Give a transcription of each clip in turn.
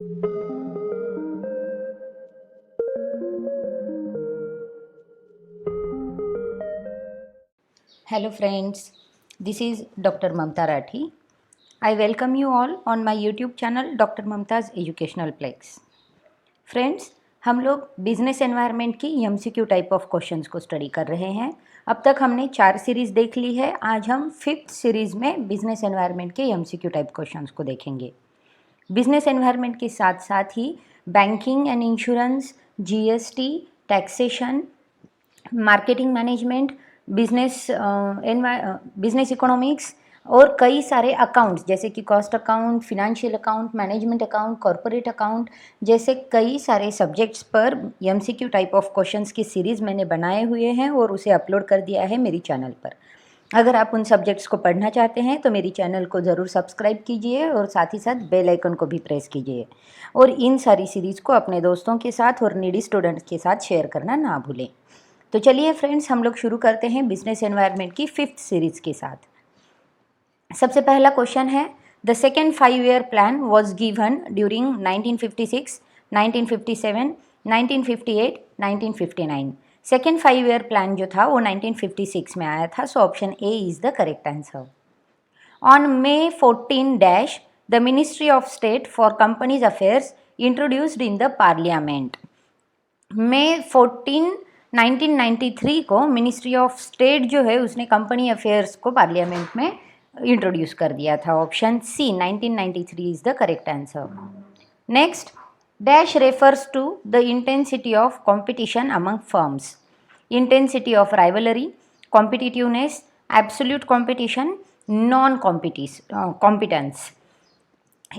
Hello friends, this is Dr. Mamta Rathi. I welcome you all on my YouTube channel Dr. Mamta's Educational Plex. Friends, हम लोग business environment की MCQ type of questions को study कर रहे हैं। अब तक हमने 4 सीरीज़ देख ली है। आज हम 5th सीरीज़ में बिजनेस एनवायरनमेंट के एमसीक्यू टाइप क्वेश्चंस को देखेंगे। बिजनेस एनवायरनमेंट के साथ साथ ही banking and insurance, GST, taxation, marketing management, business economics और कई सारे अकाउंट्स जैसे कि cost account, financial account, management account, corporate account जैसे कई सारे सब्जेक्ट्स पर एमसीक्यू टाइप ऑफ क्वेश्चंस की सीरीज़ मैंने बनाए हुए हैं और उसे अपलोड कर दिया है मेरी चैनल पर। अगर आप उन सब्जेक्ट्स को पढ़ना चाहते हैं तो मेरी चैनल को ज़रूर सब्सक्राइब कीजिए और साथ ही साथ बेल आइकन को भी प्रेस कीजिए और इन सारी सीरीज़ को अपने दोस्तों के साथ और नीडी स्टूडेंट्स के साथ शेयर करना ना भूलें। तो चलिए फ्रेंड्स, हम लोग शुरू करते हैं बिजनेस एनवायरनमेंट की 5th सीरीज़ के साथ। सबसे पहला क्वेश्चन है, the second 5-year plan was given during 1956, 1957, 1958, 1959। Second 5-year plan जो था वो 1956 में आया था, सो option A is the correct answer. On May 14 the ministry of state for companies affairs introduced in the parliament. May 14, 1993 को ministry of state जो है उसने कंपनी अफेयर्स को पार्लियामेंट में इंट्रोड्यूस कर दिया था। Option C 1993 is the correct answer. Next, dash refers to the intensity of competition among firms. Intensity of rivalry, competitiveness, absolute competition, non competence.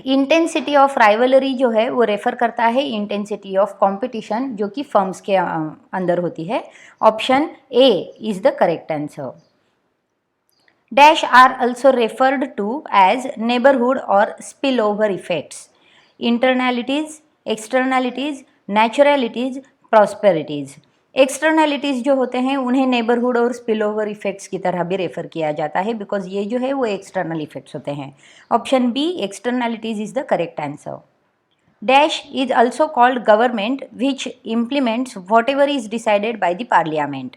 Intensity of rivalry जो है वो refer करता है इंटेंसिटी ऑफ कंपटीशन जो कि firms के अंदर होती है। Option A is the correct answer. Dash are also referred to as neighbourhood और spill over effects. Internalities, externalities, naturalities, prosperities. Externalities जो होते हैं उन्हें नेबरहुड और स्पिल ओवर इफेक्ट्स की तरह भी रेफर किया जाता है बिकॉज ये जो है वो एक्सटर्नल इफेक्ट्स होते हैं। Option B externalities is the correct answer. Dash is also called government which implements whatever is decided by the parliament.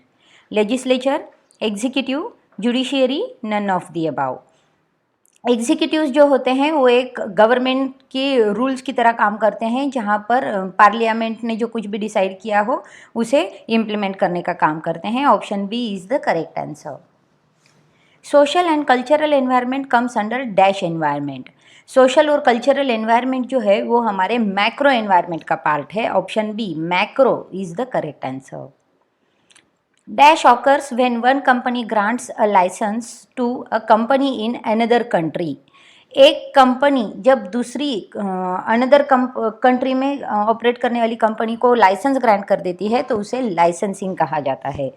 Legislature, executive, judiciary, none of the above. Executives जो होते हैं वो एक government के rules की तरह काम करते हैं जहाँ पर पार्लियामेंट ने जो कुछ भी डिसाइड किया हो उसे इम्प्लीमेंट करने का काम करते हैं। Option B is the correct answer. Social and cultural environment comes under dash environment. Social और कल्चरल एनवायरनमेंट जो है वो हमारे मैक्रो एनवायरनमेंट का पार्ट है। Option B macro is the correct answer. Dash occurs when one company grants a license to a company in another country. एक company जब दूसरी अनदर कंट्री में ऑपरेट करने वाली कंपनी को लाइसेंस ग्रांट कर देती है तो उसे लाइसेंसिंग कहा जाता है।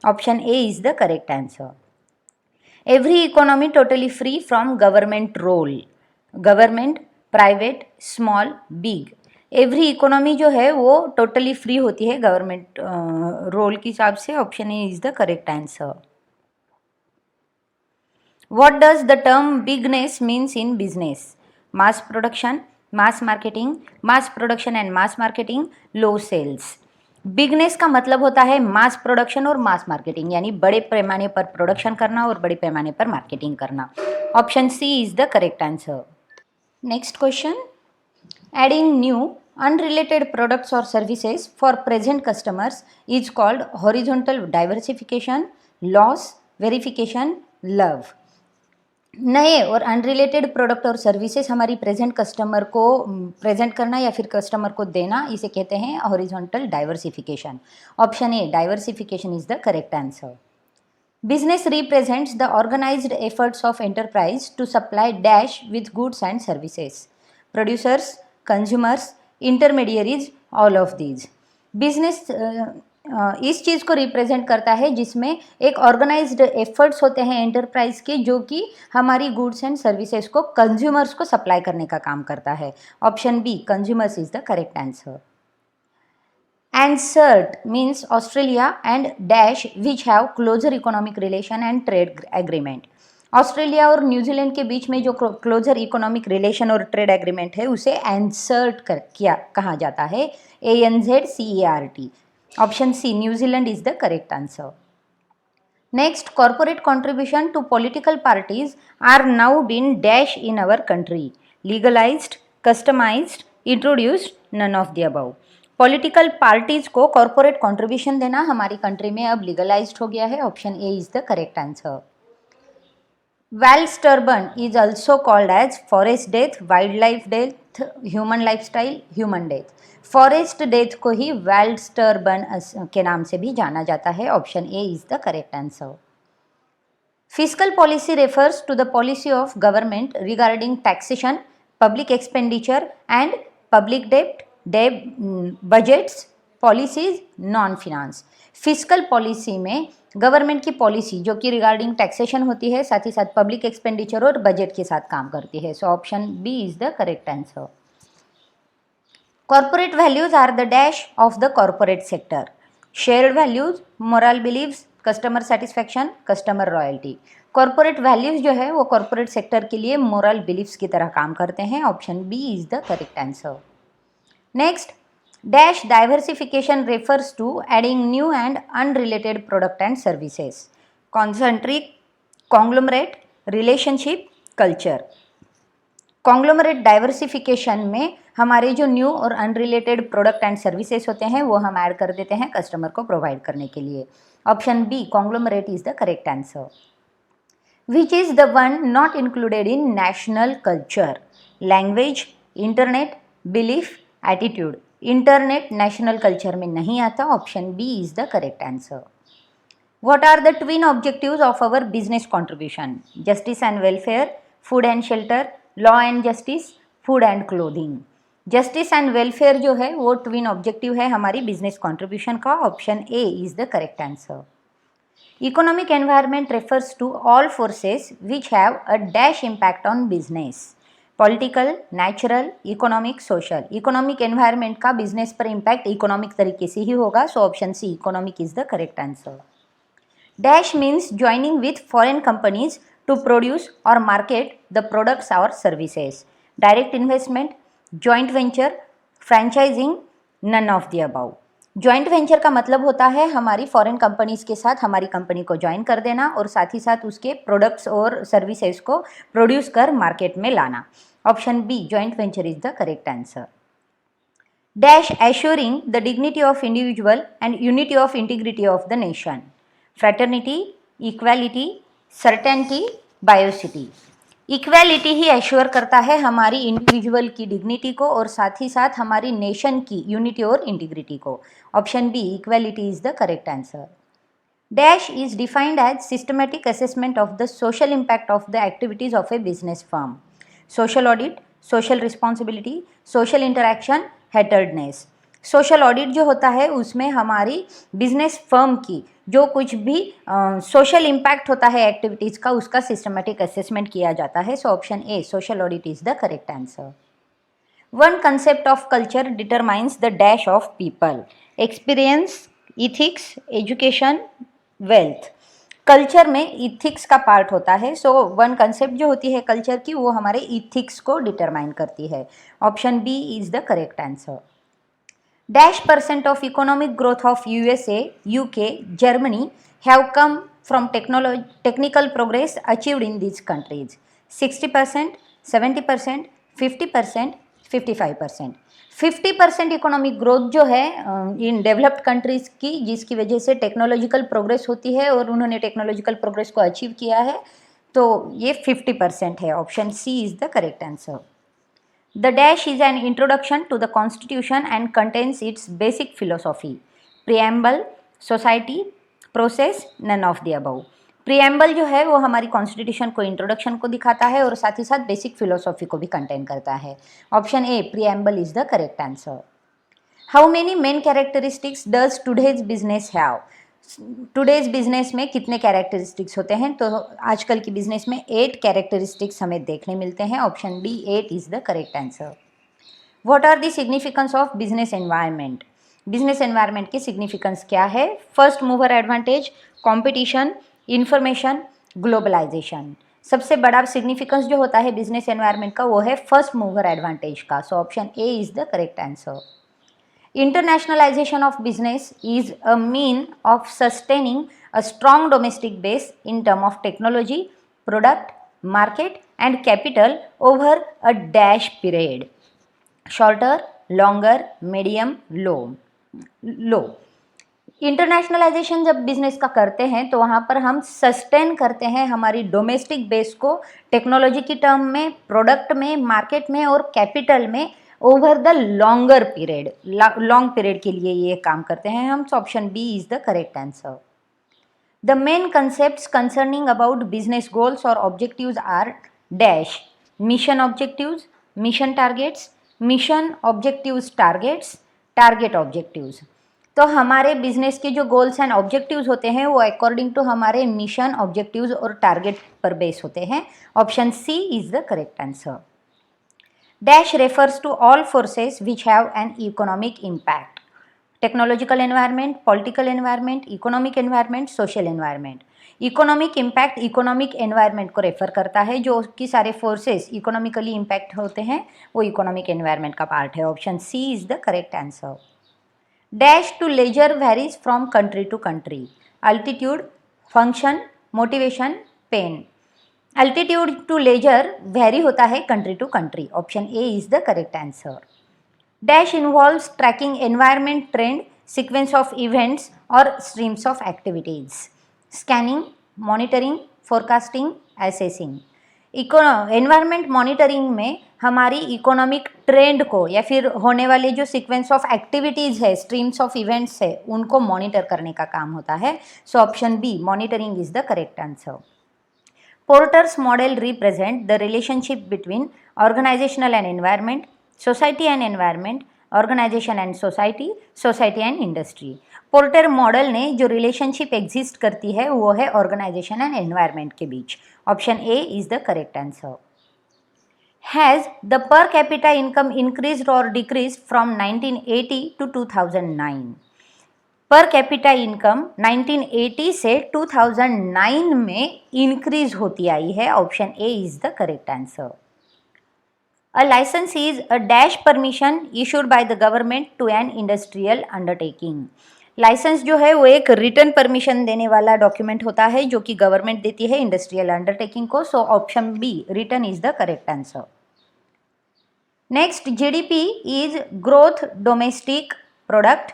Option A is the correct answer. Every economy totally free from government role. Government, private, small, big. Every economy जो है वो टोटली फ्री होती है गवर्नमेंट रोल के हिसाब से। Option A is the correct answer. What does the term bigness means in business? Mass production, mass marketing, mass production and mass marketing, low sales. Bigness का मतलब होता है मास प्रोडक्शन और मास मार्केटिंग, यानी बड़े पैमाने पर प्रोडक्शन करना और बड़े पैमाने पर मार्केटिंग करना। Option C is the correct answer. Next question, adding new unrelated products or services for present customers is called horizontal diversification, loss, verification, love। नए और अनरिलेटेड प्रोडक्ट और सर्विसेज हमारी प्रेजेंट कस्टमर को प्रेजेंट करना या फिर customer को देना, इसे कहते हैं horizontal diversification. Option A diversification is the correct answer. Business represents the organised efforts of enterprise to supply dash with goods and services. Producers, consumers, intermediaries, all of these. Business इस चीज़ को represent करता है जिसमें एक organised efforts होते हैं enterprise के जो कि हमारी गुड्स एंड सर्विसेज को कंज्यूमर्स को सप्लाई करने का काम करता है। Option B consumers is the correct answer. ANZSERT means Australia and dash which have closer economic relation and trade agreement. Australia और न्यूजीलैंड के बीच में जो क्लोजर इकोनॉमिक रिलेशन और ट्रेड एग्रीमेंट है उसे एंसर्ट किया कहा जाता है, ANZCERT। Option C New Zealand is the correct answer. Next, corporate contribution to political parties are now been dash in our country. Legalized, customized, introduced, none of the above. Political parties को corporate contribution देना हमारी country में अब legalised हो गया है। Option A is the correct answer. Wells turban is also called as forest death, wildlife death, human lifestyle, human death. Forest death को ही Wales turban के नाम से भी जाना जाता है। Option A is the correct answer. Fiscal policy refers to the policy of government regarding taxation, public expenditure and public डेब्ट, budgets, policies, non finance. Fiscal policy में गवर्नमेंट की पॉलिसी जो कि रिगार्डिंग टैक्सेशन होती है, साथ ही साथ पब्लिक एक्सपेंडिचर और बजट के साथ काम करती है। So option B is the correct answer. Corporate values are the dash of the corporate sector. Shared values, moral believes, customer satisfaction, customer royalty. Corporate values जो है वो कॉर्पोरेट सेक्टर के लिए मोरल बिलीव्स की तरह काम करते हैं। Option B is the correct answer. Next, dash diversification refers to adding new and unrelated product and services. Concentric, conglomerate, relationship, culture. Conglomerate diversification में हमारे जो न्यू और अनरिलेटेड प्रोडक्ट एंड सर्विसेज होते हैं वो हम ऐड कर देते हैं कस्टमर को प्रोवाइड करने के लिए। Option B conglomerate is the correct answer. Which is the one not included in national culture? Language, internet, belief, attitude. Internet national culture में नहीं आता। Option B is the correct answer. What are the twin objectives of our business contribution? Justice and welfare, food and shelter, law and justice, food and clothing. Justice and welfare जो है वो twin objective है हमारी business contribution का। Option A is the correct answer. Economic environment refers to all forces which have a dash impact on business. Political, natural, economic, social. Economic environment का business पर impact economic तरीके से ही होगा। So option C economic is the correct answer. Dash means joining with foreign companies to produce or market the products or services. Direct investment, joint venture, franchising, none of the above. Joint venture का मतलब होता है हमारी foreign companies के साथ हमारी company को join कर देना और साथ ही साथ उसके प्रोडक्ट्स और सर्विसेज को प्रोड्यूस कर मार्केट में लाना। Option B joint venture is the correct answer. Dash assuring the dignity of individual and unity of integrity of the nation. Fraternity, equality, certainty, biocity. Equality ही एश्योर करता है हमारी individual की dignity को और साथ ही साथ हमारी नेशन की यूनिटी और इंटीग्रिटी को। Option B equality is the correct answer. Dash is defined as systematic assessment of the social impact of the activities of a business firm. Social audit, social responsibility, social interaction, hatredness. Social audit जो होता है उसमें हमारी business firm की जो कुछ भी social impact होता है एक्टिविटीज़ का उसका सिस्टमेटिक असेसमेंट किया जाता है। So option A social audit is the correct answer. One concept of culture determines the dash of people. Experience, ethics, education, wealth. Culture में इथिक्स का पार्ट होता है। सो वन कंसेप्ट जो होती है कल्चर की वो हमारे इथिक्स को डिटरमाइन करती है। Option B is the correct answer. Dash percent of economic growth of USA, UK, Germany have come from technical progress achieved in these countries. 60%, 70%, 50%, 55%। 50% economic growth जो है इन डेवलप्ड कंट्रीज़ की जिसकी वजह से technological progress होती है और उन्होंने टेक्नोलॉजिकल प्रोग्रेस को अचीव किया है, तो ये 50% है। Option C is the correct answer. The dash is an introduction to the Constitution and contains its basic philosophy. Preamble, society, process, none of the above. Preamble जो है वो हमारी कॉन्स्टिट्यूशन को इंट्रोडक्शन को दिखाता है और साथ ही साथ बेसिक फिलोसॉफी को भी कंटेन करता है। Option A preamble is the correct answer. How many main characteristics does today's business have? Today's business में कितने कैरेक्टरिस्टिक्स होते हैं? तो आजकल की बिजनेस में 8 कैरेक्टरिस्टिक्स हमें देखने मिलते हैं। Option D 8 is the correct answer. What are the significance of business environment? Business environment की सिग्निफिकेंस क्या है? First mover advantage, competition, information, globalisation. सबसे बड़ा सिग्निफिकेंस जो होता है बिजनेस एनवायरनमेंट का वो है फर्स्ट मूवर एडवांटेज का। सो option A is the correct answer. Internationalization of business is a mean of sustaining a strong domestic base in terms of technology, product, market and capital over a dash period. Shorter, longer, medium, low. Internationalisation जब business का करते हैं तो वहाँ पर हम sustain करते हैं हमारी डोमेस्टिक बेस को टेक्नोलॉजी की टर्म में, प्रोडक्ट में, मार्केट में और कैपिटल में over the longer period, long period के लिए ये काम करते हैं हम। So option B is the correct answer. The main concepts concerning about business goals और objectives are dash mission objectives, mission targets, mission objectives targets, target objectives. तो हमारे बिजनेस के जो गोल्स एंड ऑब्जेक्टिव्स होते हैं वो अकॉर्डिंग टू हमारे mission, objectives और टारगेट पर बेस होते हैं। Option C is the correct answer. Dash refers to all forces which have an economic impact. Technological environment, political environment, economic environment, social environment. Economic impact economic environment को refer करता है, जो कि सारे forces economically impact होते हैं वो economic environment का पार्ट है। Option C is the correct answer. Dash to leisure varies from country to country. Altitude, function, motivation, pain. Altitude to leisure vary होता है country to country. Option A is the correct answer. Dash involves tracking environment trend, sequence of events और streams of activities. Scanning, monitoring, forecasting, assessing. Environment monitoring में हमारी economic trend को या फिर होने वाले जो सीक्वेंस ऑफ एक्टिविटीज़ है, स्ट्रीम्स ऑफ इवेंट्स है, उनको मॉनिटर करने का काम होता है। So option B, monitoring is the correct answer. Porter's model represent the relationship between organizational and environment, society and environment, organization and society, society and industry. Porter model ने जो relationship exist करती है वो है ऑर्गेनाइजेशन एंड एनवायरनमेंट के बीच। Option A is the correct answer. Has the per capita income increased और decreased from 1980 to 2009? पर कैपिटा इनकम 1980 से 2009 में इंक्रीज होती आई है। Option A is the correct answer. A licence is a dash permission issued by the government to an industrial undertaking. Licence जो है वो एक रिटर्न परमिशन देने वाला डॉक्यूमेंट होता है जो कि गवर्नमेंट देती है इंडस्ट्रियल अंडरटेकिंग को। So option B, return is the correct answer. Next, GDP is growth domestic product,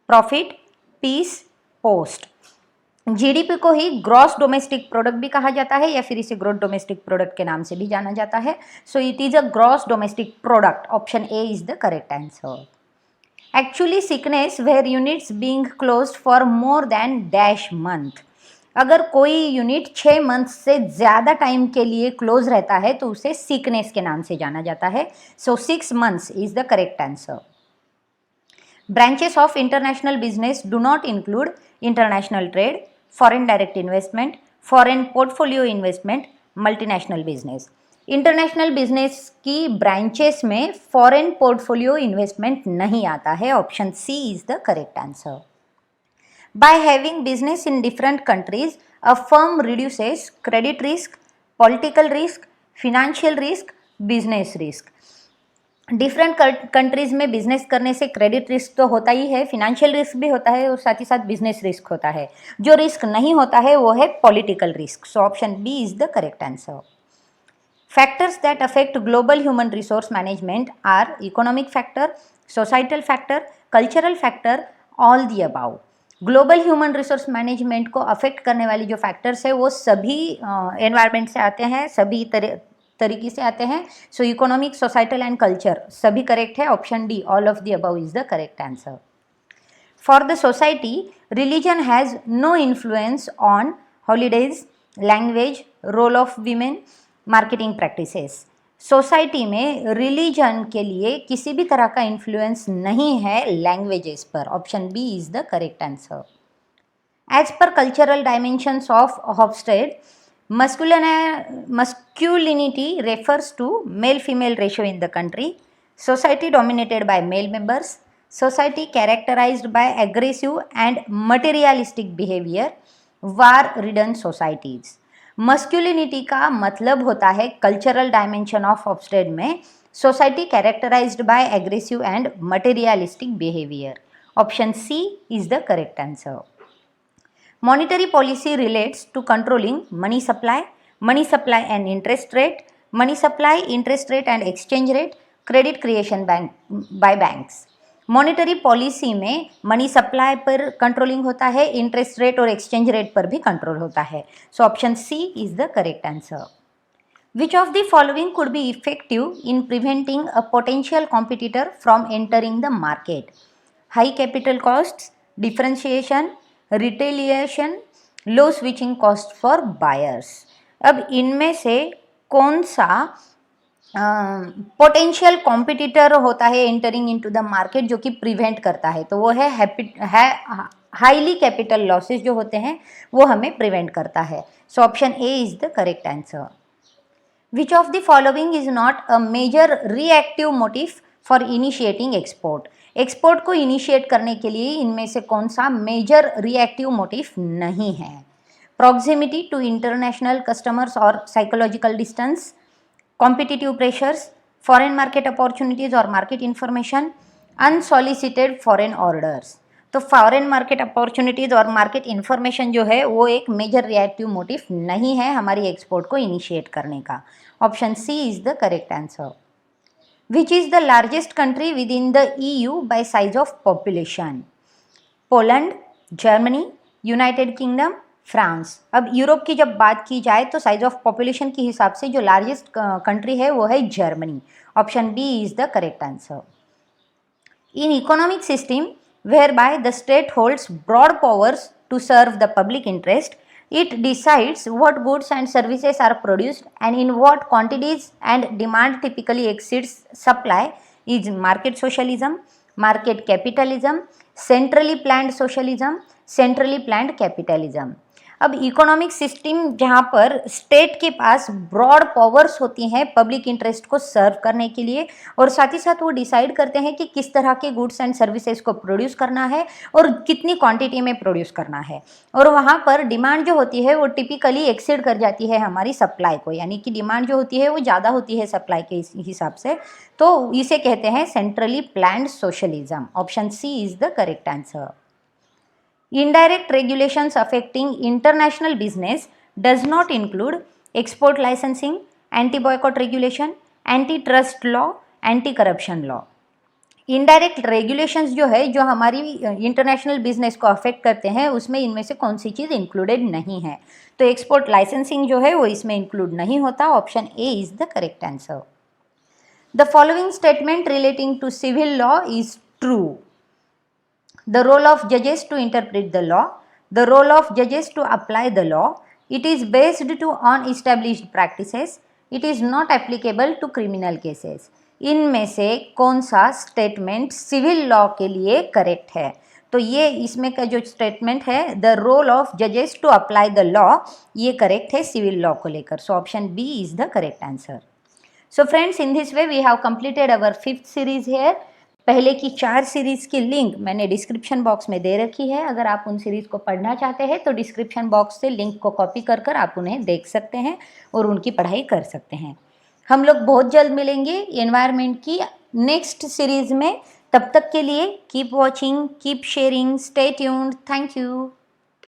profit, peace, post. GDP को ही ग्रॉस डोमेस्टिक प्रोडक्ट भी कहा जाता है या फिर इसे ग्रोथ डोमेस्टिक प्रोडक्ट के नाम से भी जाना जाता है। So it is a gross domestic product. Option A is the correct answer. Actually sickness where units being closed for more than dash month. अगर कोई यूनिट 6 मंथ से ज़्यादा टाइम के लिए क्लोज रहता है तो उसे सिकनेस के नाम से जाना जाता है। सो 6 months is the correct answer. Branches of international business do not include international trade, foreign direct investment, foreign portfolio investment, multinational business. International business की ब्रांचेस में फॉरेन पोर्टफोलियो इन्वेस्टमेंट नहीं आता है। Option C is the correct answer. By having business in different countries a firm reduces credit risk, political risk, financial risk, business risk. Different countries में business करने से credit risk तो होता ही है, financial risk भी होता है और साथ ही साथ बिजनेस रिस्क होता है। जो रिस्क नहीं होता है वो है political risk. So option B is the correct answer. Factors that affect global human resource management are economic factor, societal factor, cultural factor, all the above. Global human resource management को affect करने वाली जो factors है वो सभी environment से आते हैं, सभी तरीके से आते हैं। So economic, societal and culture सभी करेक्ट है। Option D, all of the above is the correct answer. For the society, religion has no influence on holidays, language, role of women, marketing practices. Society में religion के लिए किसी भी तरह का influence नहीं है लैंग्वेजेस पर। Option B is the correct answer. As per cultural dimensions of Hofstede, masculinity refers to male-female ratio in the country, society dominated by male members, society characterized by aggressive and materialistic behavior, war-ridden societies. Masculinity का मतलब होता है cultural dimension of Hofstede में society characterised by aggressive and materialistic behaviour. Option C is the correct answer. Monetary policy relates to controlling money supply and interest rate, money supply, interest rate and exchange rate, credit creation by banks. Monetary policy में money supply पर controlling होता है, interest rate और exchange rate पर भी control होता है। So option C is the correct answer. Which of the following could be effective in preventing a potential competitor from entering the market? High capital cost, differentiation, retaliation, low switching cost for buyers. अब इनमें से कौन सा potential competitor होता है entering into the market जो कि prevent करता है? तो वो है हाईली कैपिटल लॉसेस जो होते हैं वो हमें प्रिवेंट करता है। So option A is the correct answer. Which of the following is not a major reactive motive for initiating export? Export को इनिशिएट करने के लिए इनमें से कौन सा मेजर रिएक्टिव मोटिव नहीं है? प्रॉक्सिमिटी टू इंटरनेशनल कस्टमर्स और psychological distance, competitive pressures, foreign market opportunities और market information, unsolicited foreign orders. तो फॉरेन मार्केट अपॉर्चुनिटीज और मार्केट इंफॉर्मेशन जो है वो एक मेजर रिएक्टिव मोटिव नहीं है हमारी एक्सपोर्ट को इनिशिएट करने का। Option C is the correct answer. Which is the largest country within the EU by size of population? Poland, Germany, United kingdom, France. अब यूरोप की जब बात की जाए तो साइज ऑफ पॉपुलेशन के हिसाब से जो लार्जेस्ट कंट्री है वो है Germany. Option B is the correct answer. In economic system whereby the state holds broad powers to serve the public interest, it decides what goods and services are produced and in what quantities, and demand typically exceeds supply, is market socialism, market capitalism, centrally planned socialism, centrally planned capitalism। अब economic system जहाँ पर state के पास broad powers होती हैं public interest को सर्व करने के लिए, और साथ ही साथ वो डिसाइड करते हैं कि किस तरह के गुड्स एंड सर्विसेज को प्रोड्यूस करना है और कितनी क्वांटिटी में प्रोड्यूस करना है, और वहाँ पर डिमांड जो होती है वो टिपिकली एक्सीड कर जाती है हमारी सप्लाई को, यानी कि डिमांड जो होती है वो ज़्यादा होती है सप्लाई के हिसाब से, तो इसे कहते हैं centrally planned socialism. Option C is the correct answer. Indirect regulations affecting international business does not include export licensing, anti-boycott regulation, antitrust law, anti-corruption law। Indirect regulations जो है जो हमारी इंटरनेशनल बिजनेस को अफेक्ट करते हैं उसमें इनमें से कौन सी चीज़ इंक्लूडेड नहीं है? तो एक्सपोर्ट लाइसेंसिंग जो है वो इसमें इंक्लूड नहीं होता। Option A is the correct answer. The following statement relating to civil law is true. The role of judges to interpret the law, the role of judges to apply the law, it is based to on established practices, it is not applicable to criminal cases। इनमें से कौन सा statement civil law के लिए correct है? तो ये इसमें का जो स्टेटमेंट है द रोल ऑफ जजेस टू अप्लाई द लॉ, ये करेक्ट है सिविल लॉ को लेकर। So option B is the correct answer. So friends, in this way we have completed our 5th series here. पहले की 4 सीरीज़ की link मैंने description box में दे रखी है। अगर आप उन सीरीज़ को पढ़ना चाहते हैं तो डिस्क्रिप्शन बॉक्स से लिंक को कॉपी कर कर आप उन्हें देख सकते हैं और उनकी पढ़ाई कर सकते हैं। हम लोग बहुत जल्द मिलेंगे एनवायरनमेंट की नेक्स्ट सीरीज़ में। तब तक के लिए keep watching, keep sharing, stay tuned. Thank you.